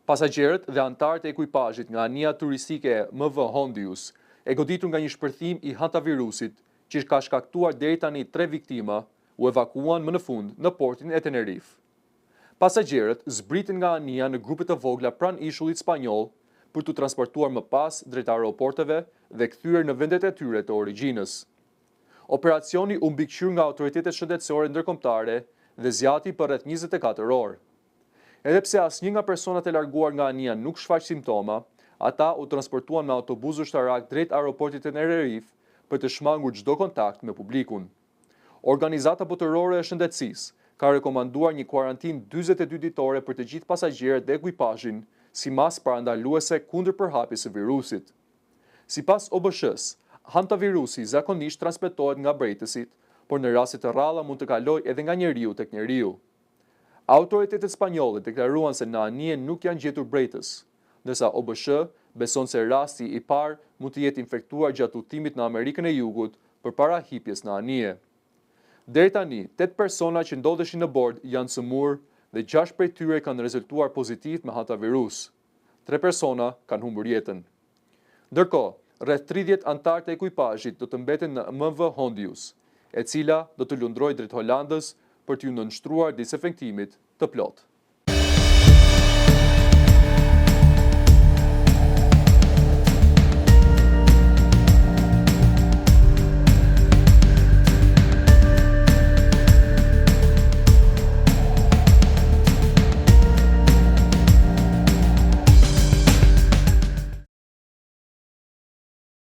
Pasagjerët dhe antarët e ekuipazhit nga anija turistike MV Hondius e goditur nga një shpërthim i hantavirusit që ka shkaktuar deri tani 3 viktima, u evakuan më në fund në portin e Tenerife. Pasagjerët zbritin nga anija në grupe të vogla pranë ishullit spanjoll për të transportuar më pas drejt aeroporteve dhe kthyer në vendet e tyre të origjinës. Operacioni u mbikëqyr nga autoritetet shëndetësore ndërkombëtare dhe zgjati për rreth 24 orë. Edhe pse asnjë nga personat e larguar nga anija nuk shfaq simptoma, ata u transportuan me autobus ushtarak drejt aeroportit të Tenerife për të shmangur çdo kontakt me publikun. Organizata Botërore e Shëndetësisë ka rekomanduar një kuarantinë 42 ditore për të gjithë pasagjerët dhe ekuipazhin, si mas parandaluese kundër përhapjes së virusit. Sipas OBSH-s, hantavirusi zakonisht transmetohet nga brejtësit, por në raste të rralla mund të kalojë edhe nga njeriu tek njeriu. Autoritetet spanjolle deklaruan se në anije nuk janë gjetur brejtës, ndërsa OBSH beson se rasti i parë mund të jetë infektuar gjatë udhëtimit në Amerikën e Jugut përpara hipjes në anije. Deri tani, 8 persona që ndodheshin në bord janë sëmurë dhe 6 prej tyre kanë rezultuar pozitiv me hantavirus. 3 persona kanë humbur jetën. Ndërkohë, rreth 30 antarë të ekuipazhit do të mbeten në MV Hondius, e cila do të lundrojë drejt Holandës për t'u nënshtruar dezinfektimit të plotë.